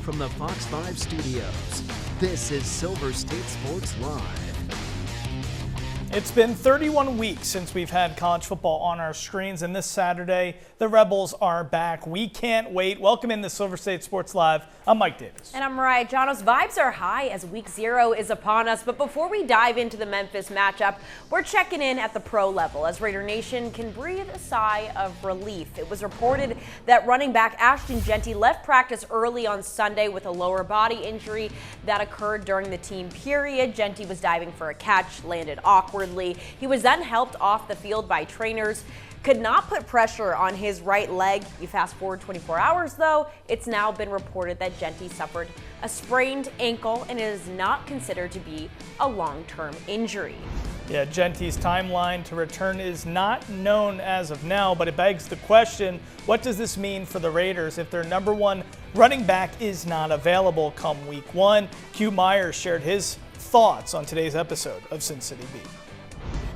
from the Fox 5 studios. This is Silver State Sports Live. It's been 31 weeks since we've had college football on our screens, and this Saturday, the Rebels are back. We can't wait. Welcome into Silver State Sports Live. I'm Mike Davis. And I'm Mariah. Janos, vibes are high as week 0 is upon us. But before we dive into the Memphis matchup, we're checking in at the pro level as Raider Nation can breathe a sigh of relief. It was reported that running back Ashton Jeanty left practice early on Sunday with a lower body injury that occurred during the team period. Jeanty was diving for a catch, landed awkwardly. He was then helped off the field by trainers. Could not put pressure on his right leg. You fast forward 24 hours though, it's now been reported that Jeanty suffered a sprained ankle and it is not considered to be a long-term injury. Yeah, Jeanty's timeline to return is not known as of now, but it begs the question, what does this mean for the Raiders if their number one running back is not available come week 1? Q Myers shared his thoughts on today's episode of Sin City Beat.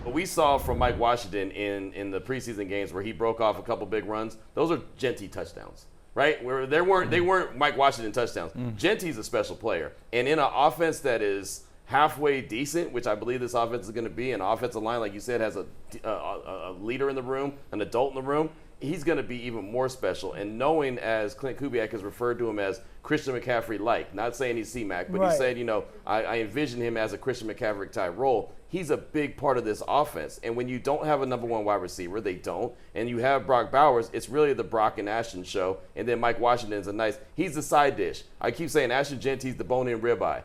What we saw from Mike Washington in the preseason games where he broke off a couple big runs, those are Jeanty touchdowns, right? Where they weren't Mike Washington touchdowns. Jeanty's a special player. And in an offense that is halfway decent, which I believe this offense is going to be, an offensive line, like you said, has a leader in the room, an adult in the room, he's going to be even more special. And knowing, as Clint Kubiak has referred to him as Christian McCaffrey-like, not saying he's C-Mac, but He said, I envision him as a Christian McCaffrey-type role. He's a big part of this offense. And when you don't have a number one wide receiver, they don't, and you have Brock Bowers, it's really the Brock and Ashton show. And then Mike Washington's he's the side dish. I keep saying Ashton Jeanty's the bone-in ribeye.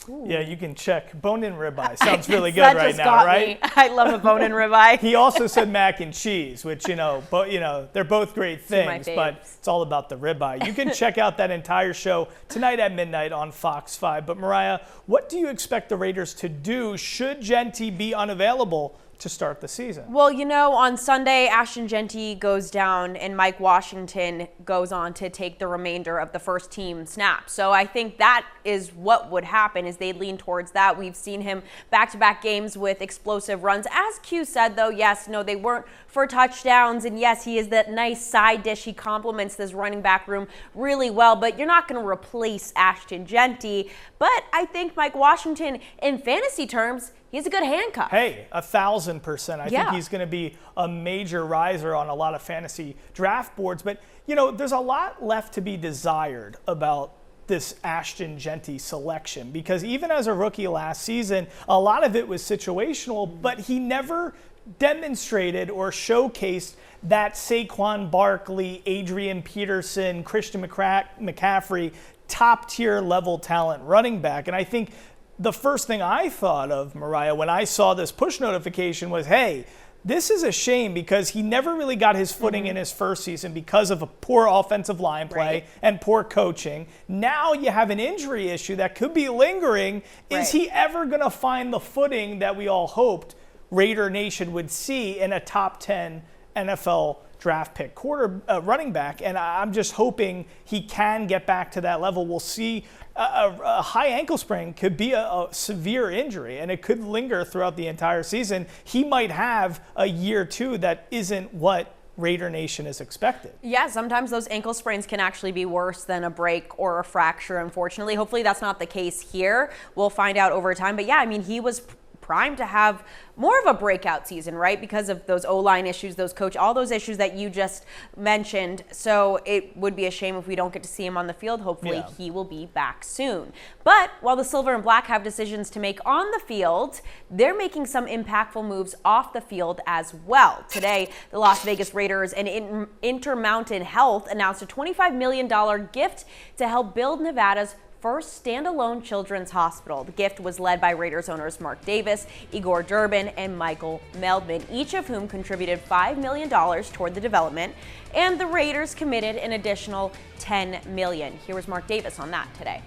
Ooh. Yeah, you can check. Bone-in ribeye sounds really good right now, right? I love a bone-in ribeye. He also said mac and cheese, which, they're both great things, but it's all about the ribeye. You can check out that entire show tonight at midnight on Fox 5. But Mariah, what do you expect the Raiders to do should Jeanty be unavailable to start the season? Well, on Sunday, Ashton Jeanty goes down and Mike Washington goes on to take the remainder of the first team snaps. So I think that is what would happen is they'd lean towards that. We've seen him back-to-back games with explosive runs. As Q said, though, they weren't for touchdowns. And yes, he is that nice side dish. He complements this running back room really well, but you're not going to replace Ashton Jeanty. But I think Mike Washington, in fantasy terms, he's a good handcuff. Hey, 1,000%. I think he's going to be a major riser on a lot of fantasy draft boards. But, there's a lot left to be desired about this Ashton Jeanty selection because even as a rookie last season, a lot of it was situational, but he never demonstrated or showcased that Saquon Barkley, Adrian Peterson, Christian McCaffrey, top-tier level talent running back. And I think the first thing I thought of, Mariah, when I saw this push notification was, hey, this is a shame because he never really got his footing in his first season because of a poor offensive line play and poor coaching. Now you have an injury issue that could be lingering. Is he ever going to find the footing that we all hoped Raider Nation would see in a top 10 NFL draft pick running back? And I'm just hoping he can get back to that level. We'll see. A high ankle sprain could be a severe injury, and it could linger throughout the entire season. He might have a year or two that isn't what Raider Nation is expected. Yeah, sometimes those ankle sprains can actually be worse than a break or a fracture, unfortunately. Hopefully that's not the case here. We'll find out over time. But yeah, he was primed to have more of a breakout season, right? Because of those O-line issues, all those issues that you just mentioned. So it would be a shame if we don't get to see him on the field. Hopefully he will be back soon. But while the Silver and Black have decisions to make on the field, they're making some impactful moves off the field as well. Today, the Las Vegas Raiders and Intermountain Health announced a $25 million gift to help build Nevada's first standalone children's hospital. The gift was led by Raiders owners Mark Davis, Igor Durbin, and Michael Meldman, each of whom contributed $5 million toward the development, and the Raiders committed an additional $10 million. Here was Mark Davis on that today.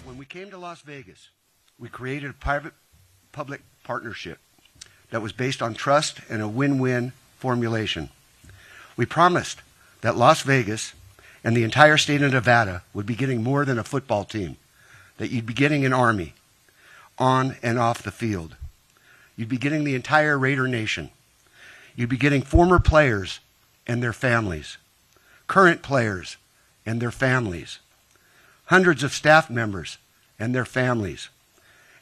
When we came to Las Vegas, we created a private-public partnership that was based on trust and a win-win formulation. We promised that Las Vegas and the entire state of Nevada would be getting more than a football team, that you'd be getting an army on and off the field. You'd be getting the entire Raider Nation. You'd be getting former players and their families, current players and their families, hundreds of staff members and their families,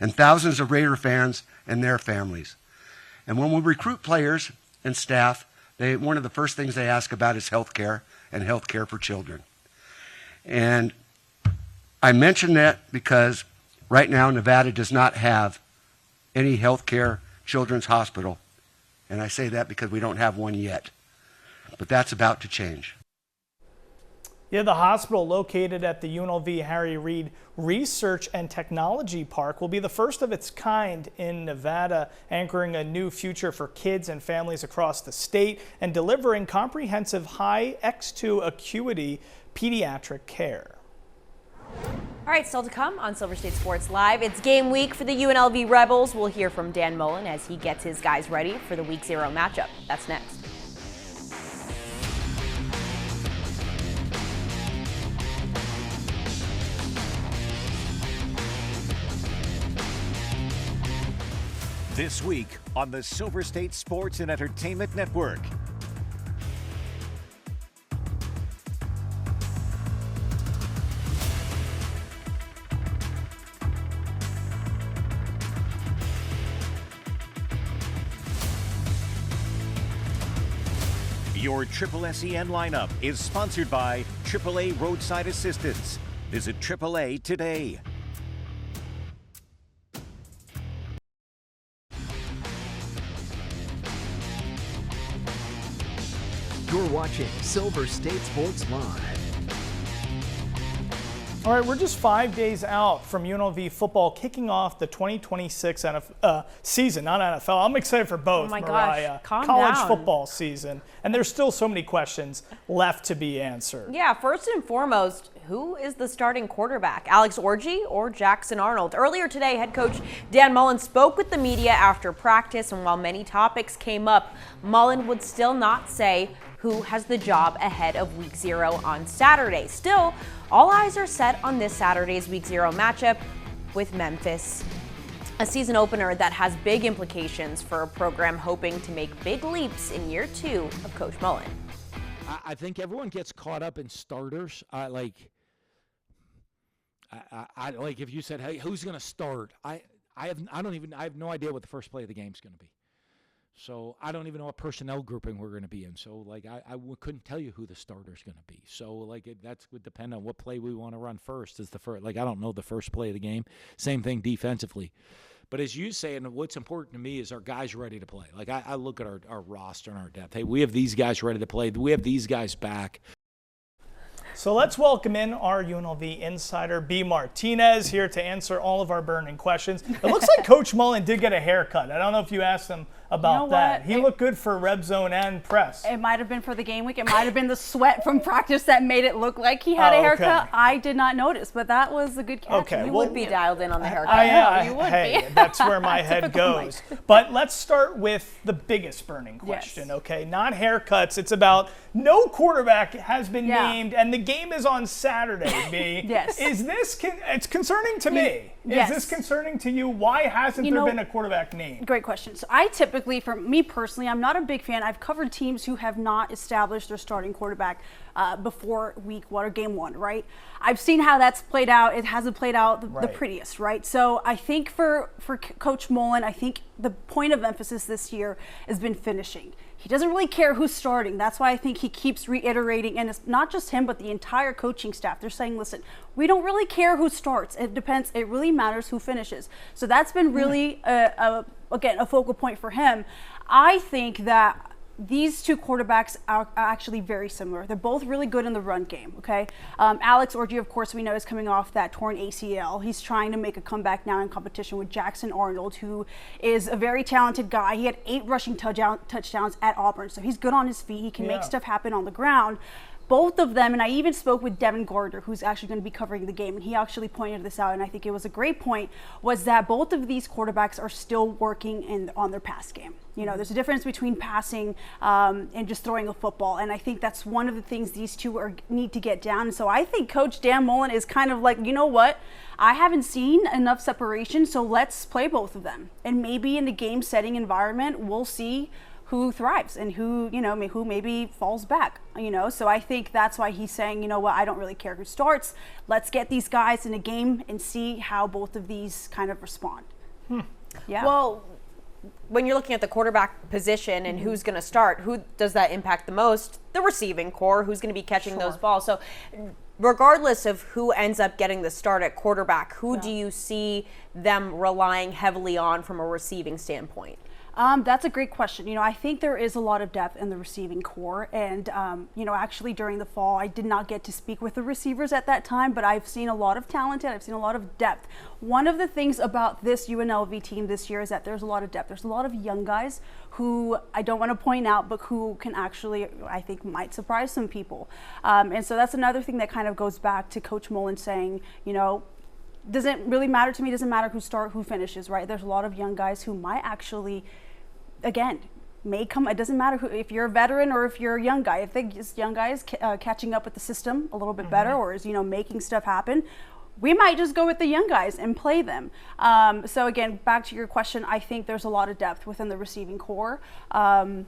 and thousands of Raider fans and their families. And when we recruit players and staff, one of the first things they ask about is health care and health care for children. And I mention that because right now Nevada does not have any health care children's hospital. And I say that because we don't have one yet. But that's about to change. Yeah, the hospital located at the UNLV Harry Reid Research and Technology Park will be the first of its kind in Nevada, anchoring a new future for kids and families across the state and delivering comprehensive high X2 acuity pediatric care. All right, still to come on Silver State Sports Live. It's game week for the UNLV Rebels. We'll hear from Dan Mullen as he gets his guys ready for the Week 0 matchup. That's next. This week on the Silver State Sports and Entertainment Network. Your Triple SEN lineup is sponsored by AAA Roadside Assistance. Visit AAA today. You're watching Silver State Sports Live. All right, we're just 5 days out from UNLV football kicking off the 2026 season, not NFL. I'm excited for both, oh my Mariah. Gosh, calm college down. football season, and there's still so many questions left to be answered. Yeah, first and foremost, who is the starting quarterback? Alex Orji or Jackson Arnold? Earlier today, head coach Dan Mullen spoke with the media after practice, and while many topics came up, Mullen would still not say who has the job ahead of Week 0 on Saturday. Still, all eyes are set on this Saturday's Week 0 matchup with Memphis, a season opener that has big implications for a program hoping to make big leaps in year 2 of Coach Mullen. I think everyone gets caught up in starters. Like if you said, "Hey, who's going to start?" I have no idea what the first play of the game is going to be. So I don't even know what personnel grouping we're going to be in. So couldn't tell you who the starter is going to be. So that would depend on what play we want to run first. Is the first I don't know the first play of the game. Same thing defensively. But as you say, and what's important to me is our guys ready to play. I look at our roster and our depth. Hey, we have these guys ready to play. We have these guys back. So let's welcome in our UNLV insider, B. Martinez, here to answer all of our burning questions. It looks like Coach Mullen did get a haircut. I don't know if you asked him about that. He looked good for Red Zone and press. It might have been for the game week. It might have been the sweat from practice that made it look like he had a haircut. Okay. I did not notice, but that was a good catch. Okay, You would be dialed in on the haircut. You would hey, be. that's where my head goes. But let's start with the biggest burning question, okay? Not haircuts. It's about no quarterback has been named, and the game is on Saturday, B. Yes. Is this, it's concerning to me. Yes. Is this concerning to you? Why hasn't there been a quarterback named? Great question. So I typically, for me personally, I'm not a big fan. I've covered teams who have not established their starting quarterback before week 1 or game 1, right? I've seen how that's played out. It hasn't played out the prettiest, right? So I think for Coach Mullen, I think the point of emphasis this year has been finishing. He doesn't really care who's starting. That's why I think he keeps reiterating, and it's not just him, but the entire coaching staff. They're saying, listen, we don't really care who starts. It depends. It really matters who finishes. So that's been really, again, a focal point for him. I think that these two quarterbacks are actually very similar. They're both really good in the run game, okay? Alex Orji, of course, we know is coming off that torn ACL. He's trying to make a comeback now in competition with Jackson Arnold, who is a very talented guy. He had 8 rushing touchdowns at Auburn, so he's good on his feet. He can make stuff happen on the ground. Both of them, and I even spoke with Devin Gardner, who's actually going to be covering the game, and he actually pointed this out, and I think it was a great point, was that both of these quarterbacks are still working on their pass game. You know, there's a difference between passing and just throwing a football, and I think that's one of the things these two need to get down. And so I think Coach Dan Mullen is kind of like, you know what, I haven't seen enough separation, so let's play both of them. And maybe in the game setting environment, we'll see who thrives and who, who maybe falls back, So I think that's why he's saying, I don't really care who starts. Let's get these guys in a game and see how both of these kind of respond. Yeah. Well, when you're looking at the quarterback position and who's going to start, who does that impact the most? The receiving core, who's going to be catching those balls. So regardless of who ends up getting the start at quarterback, who do you see them relying heavily on from a receiving standpoint? That's a great question. I think there is a lot of depth in the receiving core. And, actually during the fall, I did not get to speak with the receivers at that time, but I've seen a lot of talent and I've seen a lot of depth. One of the things about this UNLV team this year is that there's a lot of depth. There's a lot of young guys who I don't want to point out, but who can actually, I think, might surprise some people. And so that's another thing that kind of goes back to Coach Mullen saying, doesn't really matter to me, doesn't matter who finishes, right? There's a lot of young guys who might actually, again, may come, it doesn't matter if you're a veteran or if you're a young guy. If this young guy is catching up with the system a little bit better or is, making stuff happen, we might just go with the young guys and play them. So again, back to your question, I think there's a lot of depth within the receiving core. But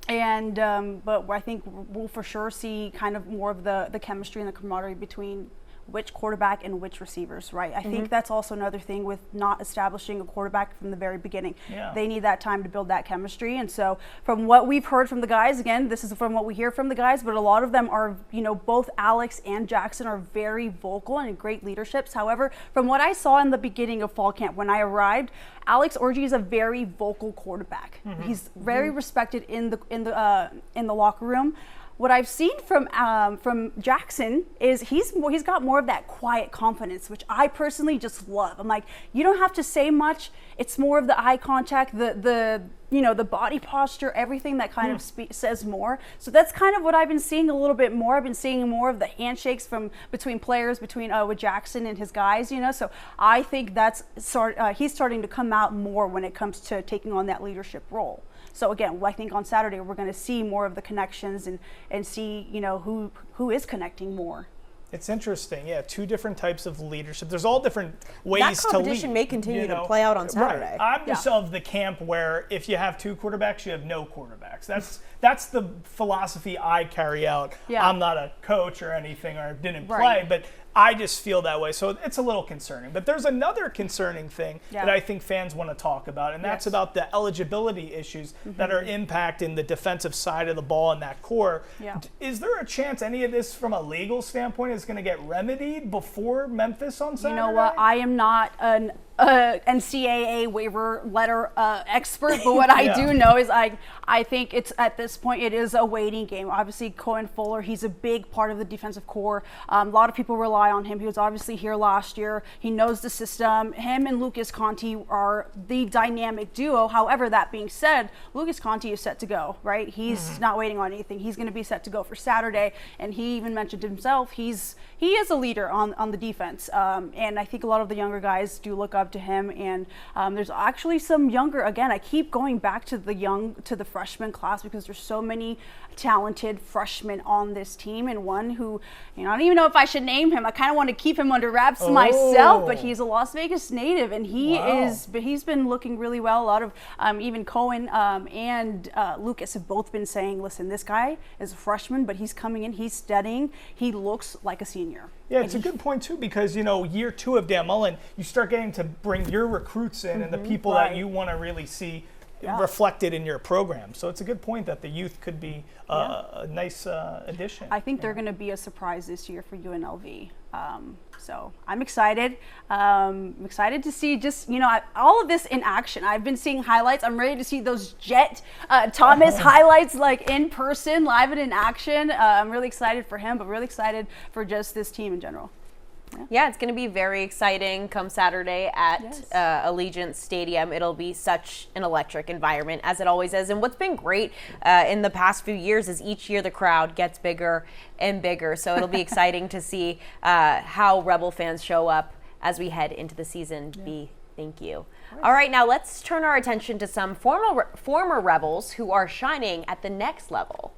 I think we'll for sure see kind of more of the chemistry and the camaraderie between which quarterback and which receivers, right? I think that's also another thing with not establishing a quarterback from the very beginning. They need that time to build that chemistry. And so from what we've heard from the guys, again, this is from what we hear from the guys, but a lot of them are, both Alex and Jackson are very vocal and great leaderships. However, from what I saw in the beginning of fall camp, when I arrived, Alex Orji is a very vocal quarterback. He's very respected in the locker room. What I've seen from Jackson is he's got more of that quiet confidence, which I personally just love. I'm like, you don't have to say much. It's more of the eye contact, the body posture, everything that kind of says more. So that's kind of what I've been seeing a little bit more. I've been seeing more of the handshakes between players, with Jackson and his guys. So I think he's starting to come out more when it comes to taking on that leadership role. So again, I think on Saturday we're going to see more of the connections and see who is connecting more. It's interesting, two different types of leadership. There's all different ways to lead. That competition may continue to play out on Saturday. Right. I'm just of the camp where if you have two quarterbacks, you have no quarterbacks. That's the philosophy I carry out. I'm not a coach or anything, or didn't play, but I just feel that way. So it's a little concerning. But there's another concerning thing that I think fans want to talk about, and that's about the eligibility issues that are impacting the defensive side of the ball in that core. Is there a chance any of this from a legal standpoint is going to get remedied before Memphis on Saturday? You know what? I am not an NCAA waiver letter expert, but what I do know is I think it's at this point it is a waiting game. Obviously, Cohen Fuller, he's a big part of the defensive core. A lot of people rely on him. He was obviously here last year. He knows the system. Him and Lucas Conti are the dynamic duo. However, that being said, Lucas Conti is set to go, right? He's not waiting on anything. He's going to be set to go for Saturday, and he even mentioned himself he is a leader on the defense, and I think a lot of the younger guys do look up to him. And there's actually some younger, again, I keep going back to the freshman class because there's so many talented freshmen on this team, and one who, I don't even know if I should name him. I kind of want to keep him under wraps myself, but he's a Las Vegas native, and he's been looking really well. A lot of even Cohen and Lucas have both been saying, listen, this guy is a freshman, but he's coming in, he's studying, he looks like a senior. Yeah, it's a good point too, because year 2 of Dan Mullen, you start getting to bring your recruits in and the people that you want to really see reflected in your program. So it's a good point that the youth could be a nice addition. I think they're going to be a surprise this year for UNLV. So I'm excited. I'm excited to see just, all of this in action. I've been seeing highlights. I'm ready to see those Jet Thomas highlights like in person, live and in action. I'm really excited for him, but really excited for just this team in general. Yeah, it's going to be very exciting come Saturday at Allegiant Stadium. It'll be such an electric environment, as it always is. And what's been great in the past few years is each year the crowd gets bigger and bigger. So it'll be exciting to see how Rebel fans show up as we head into the season. Thank you. All right, now let's turn our attention to some former Rebels who are shining at the next level.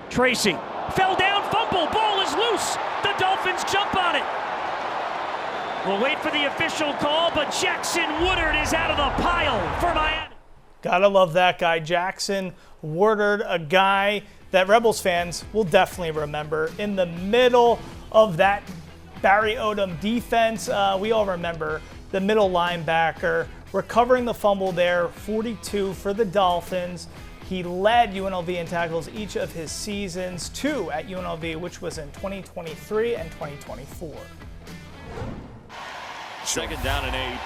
Tracy fell down, fumble, ball is loose. The Dolphins jump on it. We'll wait for the official call, but Jackson Woodard is out of the pile for Miami. Gotta love that guy, Jackson Woodard, a guy that Rebels fans will definitely remember. In the middle of that Barry Odom defense, we all remember the middle linebacker recovering the fumble there, 42 for the Dolphins. He led UNLV in tackles each of his seasons, 2 at UNLV, which was in 2023 and 2024. 2nd down and 8.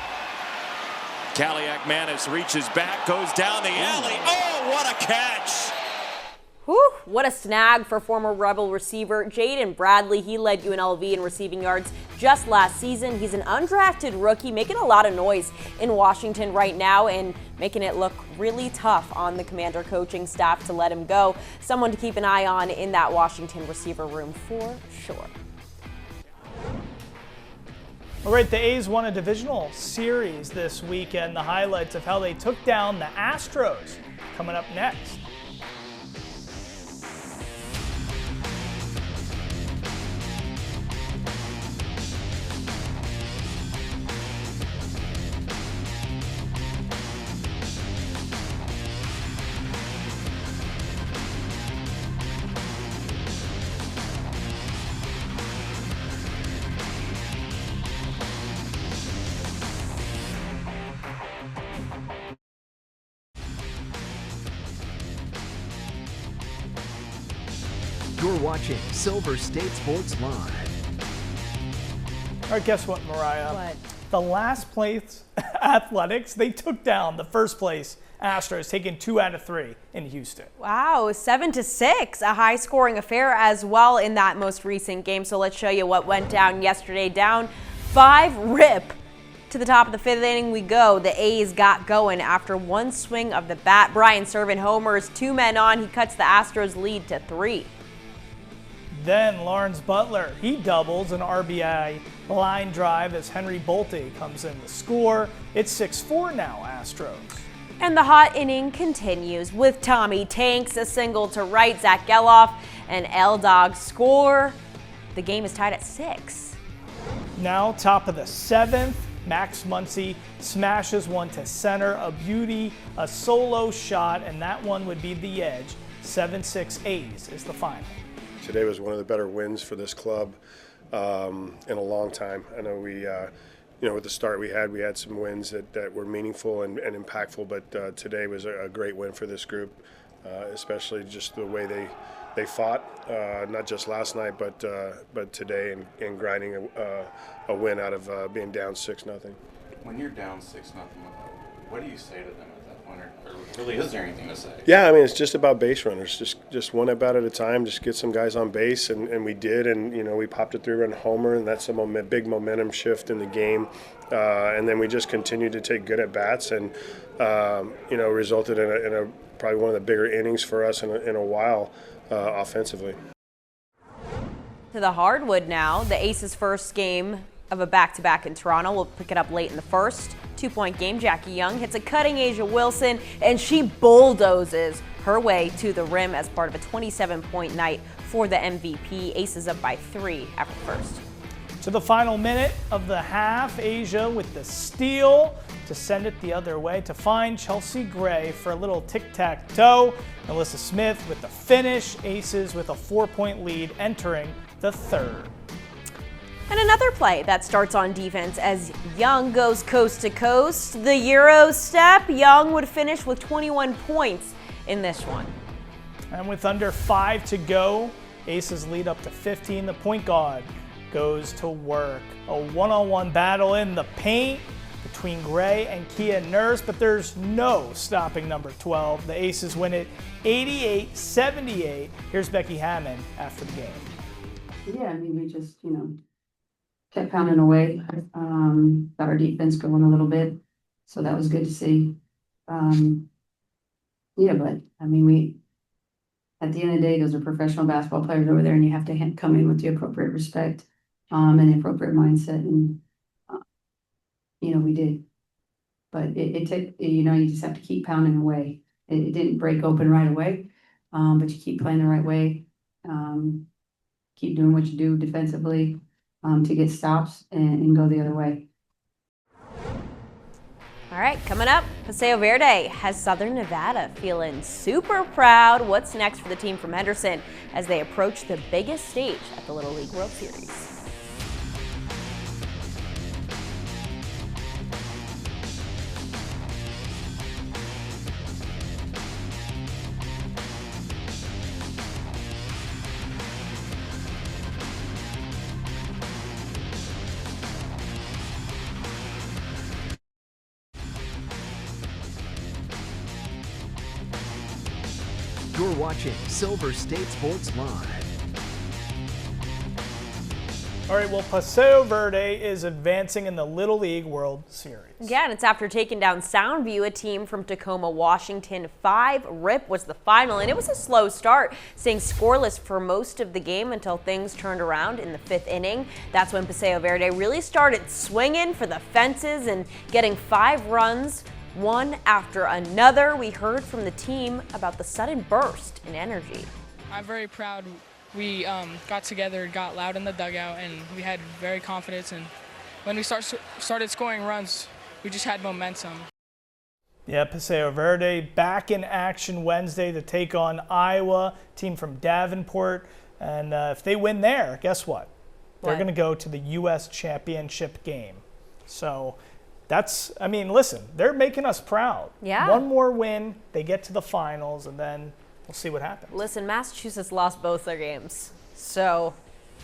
Kaliak Manis reaches back, goes down the alley. Oh, what a catch! Whew, what a snag for former Rebel receiver Jaden Bradley. He led UNLV in receiving yards just last season. He's an undrafted rookie making a lot of noise in Washington right now and making it look really tough on the Commander coaching staff to let him go. Someone to keep an eye on in that Washington receiver room for sure. All right, the A's won a divisional series this weekend. The highlights of how they took down the Astros coming up next. You're watching Silver State Sports Live. All right, guess what, Mariah? What? The last place Athletics, they took down the first place Astros, taking 2 out of 3 in Houston. Wow, 7-6, a high-scoring affair as well in that most recent game. So let's show you what went down yesterday. Down 5 rip. To the top of the 5th inning we go. The A's got going after one swing of the bat. Brian Servant homers, 2 men on. He cuts the Astros lead to 3. Then Lawrence Butler, he doubles an RBI line drive as Henry Bolte comes in to score. It's 6-4 now, Astros. And the hot inning continues with Tommy Tanks, a single to right. Zach Geloff and L-Dog score. The game is tied at 6. Now, top of the 7th, Max Muncy smashes one to center. A beauty, a solo shot, and that one would be the edge. 7-6 A's is the final. Today was one of the better wins for this club in a long time. I know we, with the start we had some wins that were meaningful and impactful, but today was a great win for this group, especially just the way they fought, not just last night, but today, and grinding a win out of being down 6-0. When you're down 6-0, what do you say to them at that point, or really is there anything to say? Yeah, I mean, it's just about base runners, just one at bat at a time, just get some guys on base, and we did, and we popped a 3-run homer, and that's a big momentum shift in the game, and then we just continued to take good at bats, and resulted in a probably one of the bigger innings for us in a while offensively. To the hardwood now, the Aces' first game of a back-to-back in Toronto. We'll pick it up late in the first. 2-point game. Jackie Young hits a cutting Asia Wilson, and she bulldozes her way to the rim as part of a 27-point night for the MVP. Aces up by 3 after the first. To the final minute of the half, Asia with the steal to send it the other way to find Chelsea Gray for a little tic-tac-toe. Alyssa Smith with the finish. Aces with a 4-point lead entering the third. And another play that starts on defense as Young goes coast to coast. The Euro step, Young would finish with 21 points in this one. And with under 5 to go, Aces lead up to 15. The point guard goes to work. A one-on-one battle in the paint between Gray and Kia Nurse, but there's no stopping number 12. The Aces win it 88-78. Here's Becky Hammond after the game. Yeah, I mean, we just, kept pounding away, got our defense going a little bit, so that was good to see. But I mean, at the end of the day, those are professional basketball players over there, and you have to come in with the appropriate respect and the appropriate mindset, and we did. But it took, you just have to keep pounding away. It didn't break open right away, but you keep playing the right way, keep doing what you do defensively. to get stops and go the other way. All right, coming up, Paseo Verde has Southern Nevada feeling super proud. What's next for the team from Henderson as they approach the biggest stage at the Little League World Series? You're watching Silver State Sports Live. All right, well, Paseo Verde is advancing in the Little League World Series. Yeah, and it's after taking down Soundview, a team from Tacoma, Washington. 5-rip was the final, and it was a slow start, staying scoreless for most of the game until things turned around in the 5th inning. That's when Paseo Verde really started swinging for the fences and getting 5 runs, one after another. We heard from the team about the sudden burst in energy. I'm very proud. We got together, got loud in the dugout, and we had very confidence. And when we started scoring runs, we just had momentum. Yeah, Paseo Verde back in action Wednesday to take on Iowa, team from Davenport. And if they win there, guess what? They're going to go to the U.S. Championship game. So that's, I mean, listen, they're making us proud. Yeah. One more win, they get to the finals, and then we'll see what happens. Listen, Massachusetts lost both their games, so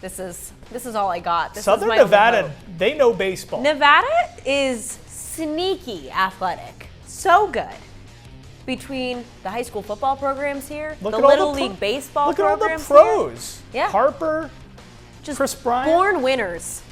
this is all I got. Southern Nevada, they know baseball. Nevada is sneaky athletic, so good. Between the high school football programs here, the Little League baseball programs. Look at all the pros. Here. Yeah. Harper, just Chris Bryant. born winners.